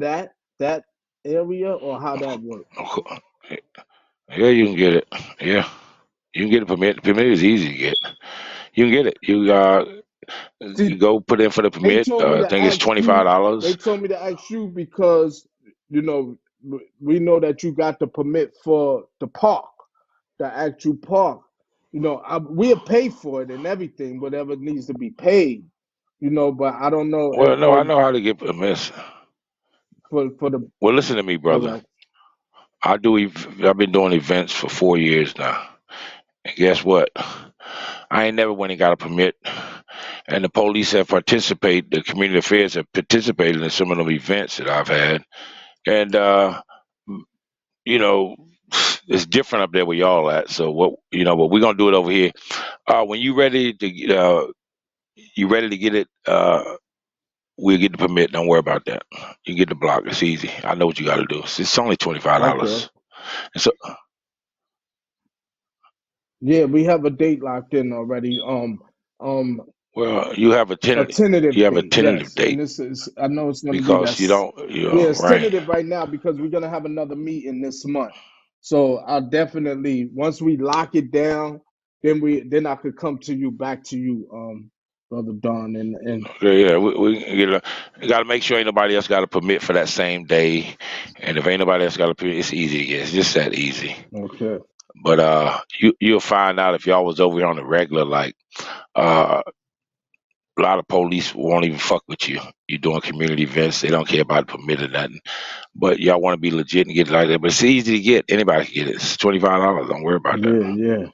that area or how that works? yeah, you can get it. Yeah, you can get a permit. The permit is easy to get. You can get it. You See, go put in for the they permit. told me I to think it's ask twenty five you. They dollars. told me to ask you because you know we know that you got the permit for the park, the actual park. We'll pay for it and everything, whatever needs to be paid. But I don't know if Well, no, I know how to get permits. for the. Well, listen to me, All brother. right. I've been doing events for 4 years now. And guess what? I ain't never went and got a permit. And the police have participated, the community affairs have participated in some of them events that I've had. And you know, it's different up there where y'all at. So but we're gonna do it over here. When you ready to get it, we'll get the permit. Don't worry about that. You get the block. It's easy. I know what you got to do. It's only Okay. $25. And so, Yeah, we have a date locked in already. Well, you have a A tentative. You tentative have a date, tentative yes. date And this is, I know it's going to be because you that's, don't. yeah, it's Right. tentative right now because we're going to have another meeting this month. So I'll definitely, once we lock it down, then I could come to you, back to you, Brother Don. And Okay, yeah, we get got to make sure ain't nobody else got a permit for that same day, and if ain't nobody else got a permit, it's easy to get. It's just that easy. okay. But you'll find out if y'all was over here on the regular, like uh, a lot of police won't even fuck with you. You doing community events, they don't care about the permit or nothing. But y'all want to be legit and get it like that. But it's easy to get. Anybody can get it. It's $25. Don't worry about that. Yeah, yeah.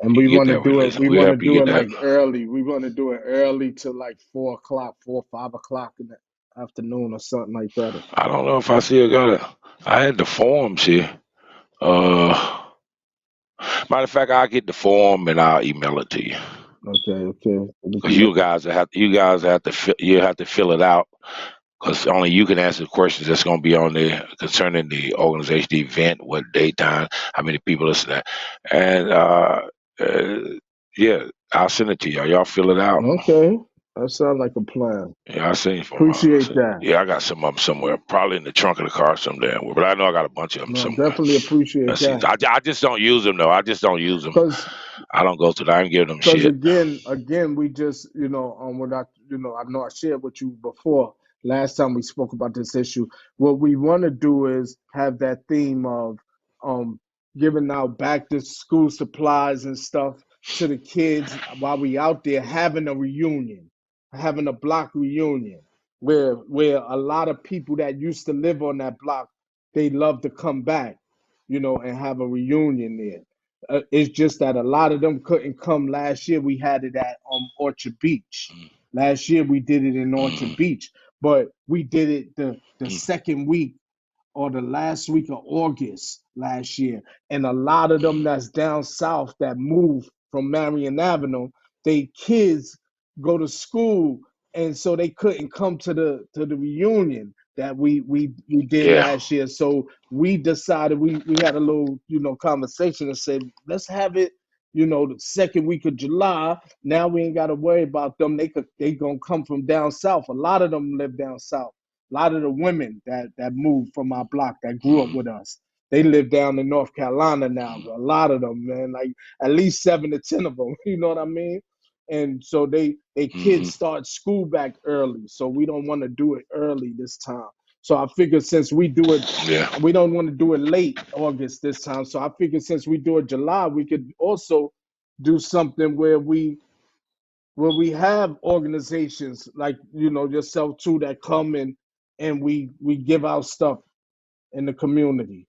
And You we can get want to that way. do it. Listen, We we want to help you do get it that. like early. We want to do it early to like 4 o'clock, 5 o'clock in the afternoon or something like that. I don't know if I still got it. I had the forms here. Uh, Matter of fact, I'll get the form and I'll email it to you. Okay, okay. Cause you guys have to you have to fill it out. Cause only you can answer the questions that's gonna be on there concerning the organization, the event, what date, time, how many people listen to, and uh, yeah, I'll send it to y'all. Y'all fill it out. Okay, that sounds like a plan. Yeah, I'll send you for 'em. Appreciate that. Yeah, I got some of them somewhere, probably in the trunk of the car somewhere. But I know I got a bunch of them No, somewhere. definitely appreciate Let's see. that. I just don't use them though. I just don't use them. Cause I don't go to them. I ain't giving them Because shit. again, we just, what I, I know I shared with you before last time we spoke about this issue. What we want to do is have that theme of um, giving out back to school supplies and stuff to the kids while we out there having a reunion, having a block reunion, where a lot of people that used to live on that block, they love to come back, and have a reunion there. It's just that a lot of them couldn't come last year. We had it at Orchard Beach. Last year we did it in Orchard Mm, Beach, but we did it the mm, second week or the last week of August last year. And a lot of them mm. that's down south that moved from Marion Avenue, they kids go to school, and so they couldn't come to the reunion that we did Yeah. last year. So we decided we had a little conversation and said let's have it the second week of July. Now we ain't got to worry about them. They gonna come from down south. A lot of them live down south. A lot of the women that moved from our block that grew up Mm, with us, they live down in North Carolina now. mm, A lot of them, man, like at least 7 to 10 of them. You know what I mean? And so they mm-hmm. kids start school back early, so we don't want to do it early this time. So I figured since we do it, Yeah. we don't want to do it late August this time. So I figured since we do it July, we could also do something where we have organizations like yourself too that come in and we give out stuff in the community.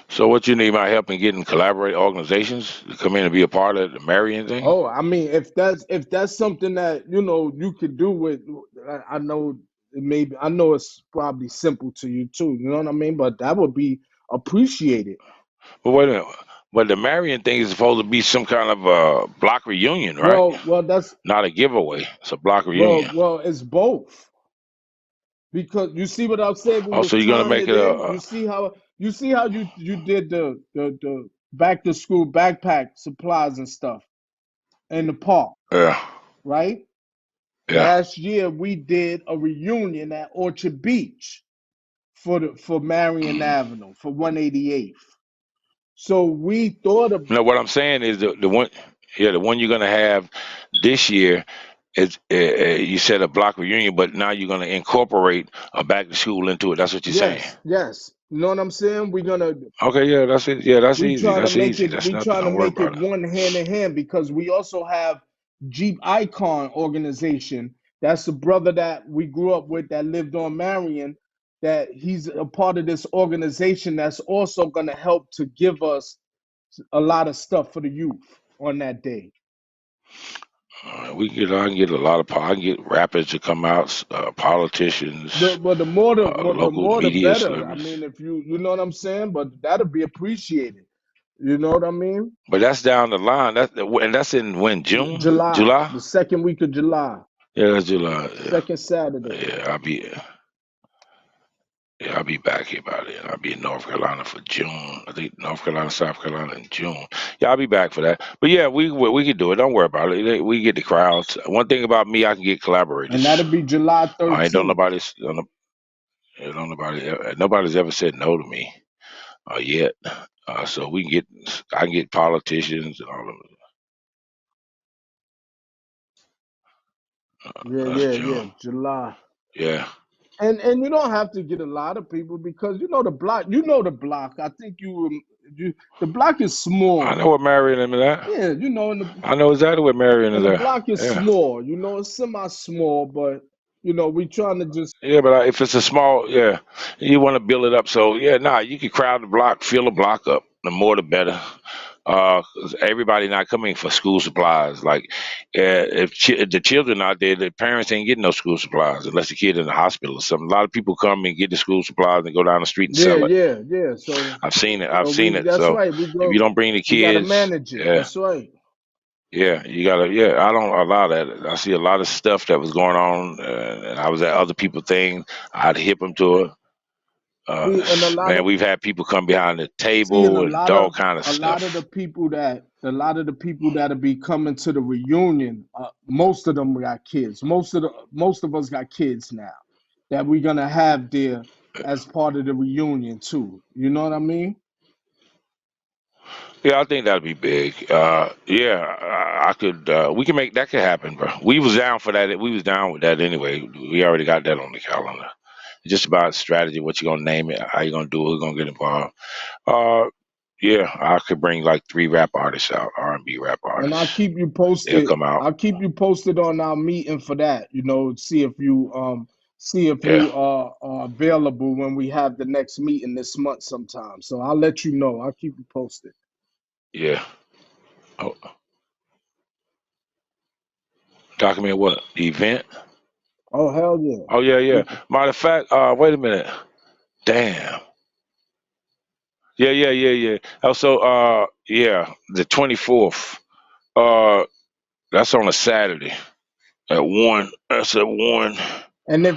So what you need my help in getting collaborate organizations to come in and be a part of the Marion thing? Oh, I mean, if that's something that you could do with, I know maybe I know it's probably simple to you too. You know what I mean? But that would be appreciated. But wait a minute. But the Marion thing is supposed to be some kind of block reunion, right? Well, that's Not a giveaway. It's a block well, reunion. well, it's both. Because you see what I said, we Oh, was so you're gonna tying make it it in. You see how you did the back to school backpack supplies and stuff in the park, yeah, right? yeah. Last year we did a reunion at Orchard Beach for Marion Mm. Avenue for 188th. So we thought of No, what I'm saying is the one, yeah, the one you're gonna have this year is you said a block reunion, but now you're gonna incorporate a back to school into it. That's what you're saying. yes, yes. You know what I'm saying? We're gonna Okay, yeah, that's it. Yeah, that's we easy. trying to That's make easy. it That's we nothing. trying to Don't worry make it about it. one hand in hand because we also have Jeep Icon organization. That's the brother that we grew up with that lived on Marion, that he's a part of this organization that's also going to help to give us a lot of stuff for the youth on that day. I can get a lot of. I can get rappers to come out, the politicians, but the more the local more the media better. I celebrities. mean, if you know what I'm saying, but that'll be appreciated. You know what I mean? But that's down the line. That's in when June, July, July. the second week of July, Yeah, that's July. Yeah, second Saturday. yeah. I'll be. Yeah, I'll be back here by then. I'll be in North Carolina for June. I think North Carolina, South Carolina in June. Yeah, I'll be back for that. But yeah, we can do it. Don't worry about it. We get the crowds. One thing about me, I can get And collaborators. that'll be July I ain't don't 13th. nobody's don't nobody's ever said no to me yet. So we can get I can get politicians and all of it. Yeah, That's yeah, June. yeah, July. Yeah, And you don't have to get a lot of people because you know the block. You know the block. I think you the block is I small. know what Marion is at. Yeah, you know, and I know exactly what Marion is the at. block is Yeah. small. You know, it's semi-small, but you know, we trying to just Yeah, but if it's a small, yeah, you want to build it up. So yeah, nah, you can crowd the block, fill the block up. The more, the better. 'Cause everybody not coming for school supplies. Like, if the children out there, the parents ain't getting no school supplies unless the kid in the hospital or something. A lot of people come and get the school supplies and go down the street and yeah, sell it. yeah, yeah. So I've seen it. so I've seen we it. that's So right. if you don't bring the We got to kids, manage it. yeah, That's right. yeah, you gotta. Yeah, I don't allow that. I see a lot of stuff that was going on, and I was at other people's things. I'd hip them to it. Uh, See, and Man, we've had people come behind the and table and all kind of a lot of the stuff. people that that'll be coming to the reunion, most of them got kids. Most of us got kids now that we're gonna have there as part of the reunion too. You know what I mean? Yeah, I think that'd be big. Yeah, I could. We can make that could happen, bro. We was down for that. We was down with that anyway. We already got that on the calendar. It's just about strategy. What you gonna name it? How you gonna do it? Who's gonna get involved? Uh, yeah, I could bring like 3 rap artists out, R&B rap And I'll artists. keep you They'll posted. come out. I'll keep you posted on our meeting for that. You know, see if Yeah, you are available when we have the next meeting this month sometime. So I'll let you know. I'll keep you posted. yeah. Oh, document what? The event? Oh hell yeah. Oh yeah, yeah. We Matter of fact, wait a minute. Damn. Yeah, yeah, yeah, yeah. Also, yeah, the 24th. Uh, that's on a Saturday at 1. That's at 1.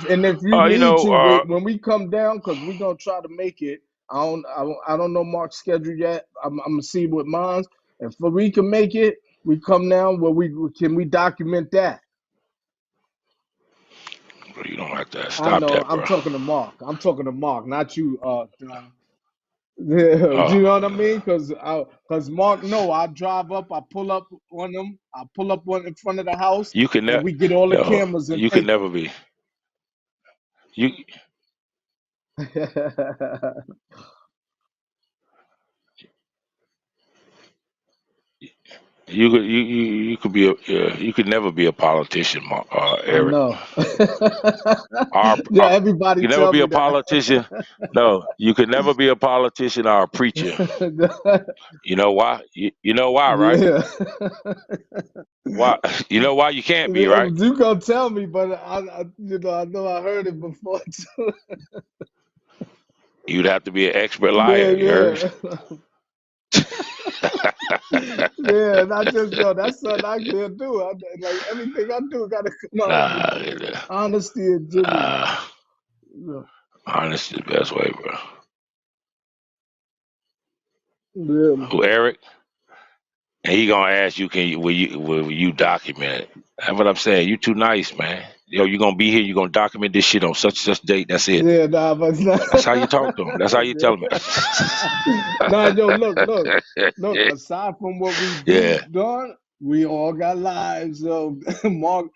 and if you need to Uh, wait when we come down, because we're gonna try to make it. I don't know Mark's schedule yet. I'm gonna see what mine's. If we can make it, we come down where we document that. you don't have to I stop know. that, I'm bro. talking to Mark. I'm talking to Mark, not you, Don. Yeah, do you Oh, know what I mean? Cause Mark, no, I drive up, I pull up on them, I pull up one in front of the house, you can and never. we get all the No, cameras and you can tape never be. You them. you could be a yeah, you could never be a politician, I Eric. know. Yeah, Our everybody you never tell be me a that. politician. No, you could never be a politician or a preacher. You know why? You know why, right? Yeah. Why? You know why you can't be, right? You gonna tell me, but I know I heard it before too. You'd have to be an expert Yeah, liar. You heard? yeah. Yeah, and I just yo, that's something I can't do. Like everything I do gotta come out with Nah, honesty and genuine. uh, Yeah. honest is the best way, bro. Yeah. Who, Eric? And he gonna ask you, will you document it? That's what I'm saying. You too nice, man. Yo, you gonna be here. You gonna document this shit on such and such date. That's it. Yeah, nah, but That's how you talk to him. That's how you tell him. nah, yo, look. Aside from what we do, Yeah, Don, we all got lives. So Mark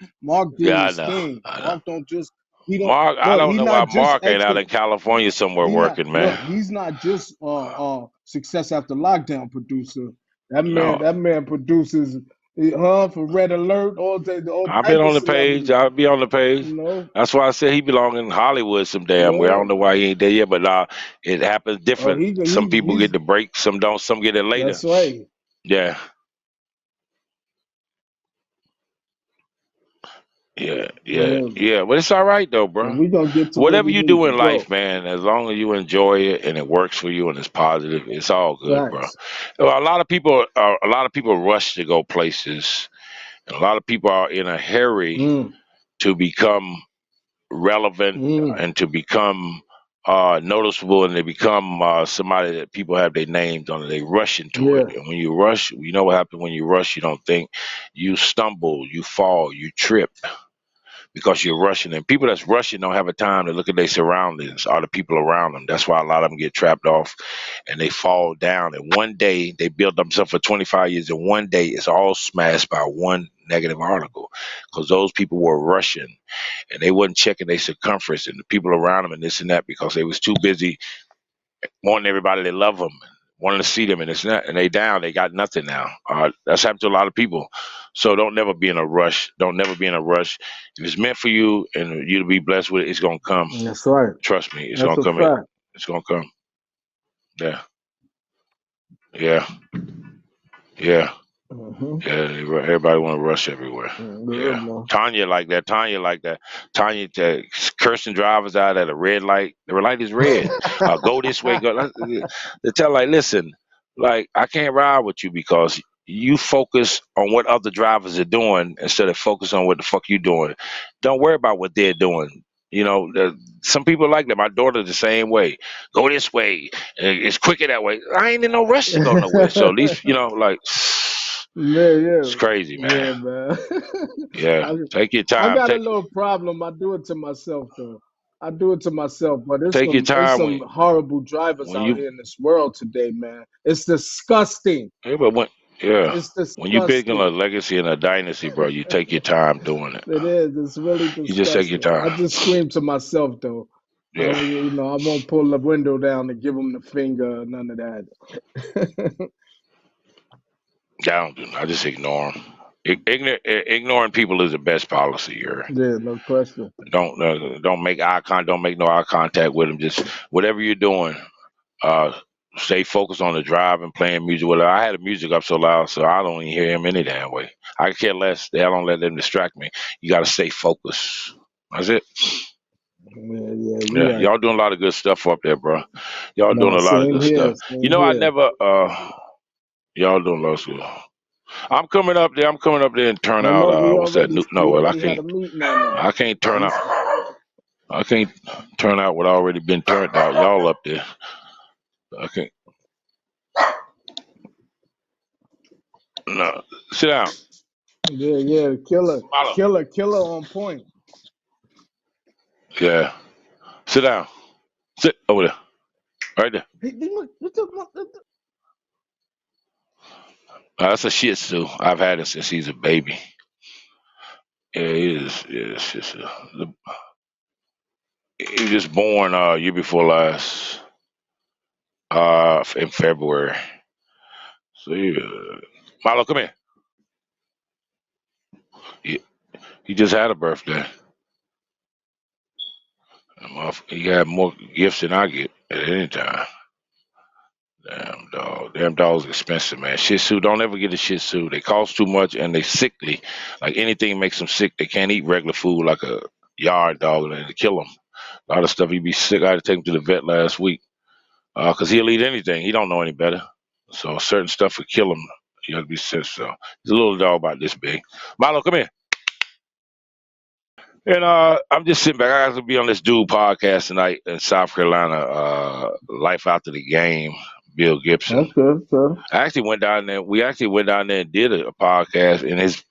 do yeah, I his know. thing. I know. Mark don't just he don't Mark, I look. don't He know why not just Mark ain't out expert. in California somewhere He not working, man. look. He's not just success after lockdown producer. No, That man produces, for Red Alert, all I've been type of on the page. celebrities. I'll be on the page. You know. That's why I said he belong in Hollywood some damn where. I Yeah. don't know why he ain't there yet, but it happens Oh, different. Some people get he's the break, some don't. Some get it later. that's right. Yeah, yeah, yeah, Yeah. yeah. But it's all right though, And bro. we gonna get to where Whatever we you need do to in life, go. man, as long as you enjoy it and it works for you and it's positive, it's all good, bro. Facts. A lot of people rush to go places, and a lot of people are in a hurry Mm, to become relevant mm, and to become noticeable and they become somebody that people have their names on it. They rush into it. Yeah. And when you rush, you know what happens when you rush, you don't think. You stumble, you fall, you trip because you're rushing. And people that's rushing don't have a time to look at their surroundings or the people around them. That's why a lot of them get trapped off and they fall down. And one day they build themselves for 25 years, and one day it's all smashed by one negative article because those people were rushing and they wasn't checking their circumference and the people around them and this and that because they was too busy wanting everybody to love them, wanting to see them, and it's not, and they down, they got nothing now. That's happened to a lot of people. So don't never be in a rush. Don't never be in a rush. If it's meant for you and you to be blessed with it, it's gonna come. That's right. Trust me, it's That's gonna a come. fact. It's gonna come. Yeah, yeah, yeah. Hmm. Yeah, everybody want to rush everywhere. Yeah, Yeah, man. Tanya like that. Tanya like that. Tanya cursing drivers out at a red light. The light is red. Go this way. Go. They tell like, listen, like I can't ride with you because you focus on what other drivers are doing instead of focus on what the fuck you doing. Don't worry about what they're doing. You know, some people like that. My daughter's the same way. Go this way. It's quicker that way. I ain't in no rush to go nowhere. So at least like. Man, It's yeah, crazy, man. yeah, man. Yeah, I take your I time. got a little problem. I do it to myself though. I do it to myself, but Take your there's time some horrible drivers when out you here in this world today, man. It's disgusting. yeah, but It's when you big on a disgusting. legacy and a dynasty, bro, you take your time doing it. It is. It's really You just take your disgusting. I time. just scream to myself though. Yeah, I won't pull the window down and give them the finger. None of that. I don't do. I just ignore them. Ignoring people is the best policy here. Yeah, no question. Don't make don't make no eye contact with them. Just whatever you're doing, uh, stay focused on the drive and playing music. Well, I had the music up so loud, so I don't even hear him any damn way. I care less. They don't let them distract me. You got to stay focused. That's it. Yeah, yeah, you're Yeah, right. y'all doing a lot of good stuff up there, bro. Y'all doing No, a lot of same good here, stuff. You same know, I here. never. Y'all doing a lot of stuff. I'm coming up there. I'm coming up there and turn Oh out. no, What's that? No, we well, I already had can't. a meeting on that. I can't turn We out. I can't turn out what already been turned out. Y'all up there. I can't. No, sit down. Yeah, yeah, Follow. killer on point. Yeah, sit down. Sit over there. Right there. That's a Shih Tzu. I've had it since he's a baby. Yeah, he is. Yeah, it's just he was just born year before last, in February. So Milo, come here. He, he just had a birthday. He got more gifts than I get at any time. Damn dog. Damn dog's expensive, man. Shih Tzu, don't ever get a Shih Tzu. They cost too much and they sickly. Like anything makes them sick. They can't eat regular food like a yard dog and they kill them. A lot of stuff he'd be sick. I had to take him to the vet last week. Cause he'll eat anything. He don't know any better. So certain stuff would kill him. You have to be sensitive. So he's a little dog about this big. Milo, come here. And I'm just sitting back. I got to be on this dude podcast tonight in South Carolina. Life after the game. Bill Gibson. Okay, okay. I actually went down there. We actually went down there and did a podcast in his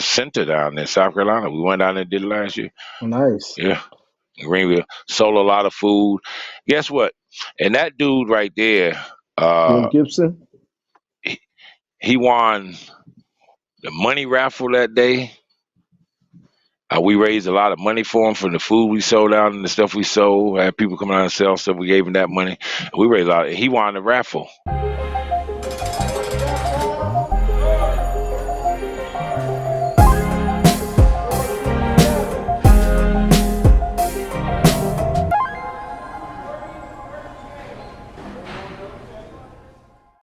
center down there in South Carolina. We went down there and did it last year. Nice. Yeah, in Greenville. Sold a lot of food. Guess what? And that dude right there, Bill uh, Gibson. he, he won the money raffle that day. We raised a lot of money for him from the food we sold out and the stuff we sold. Had people coming out and sell stuff. We gave him that money. We raised a lot. He won the raffle.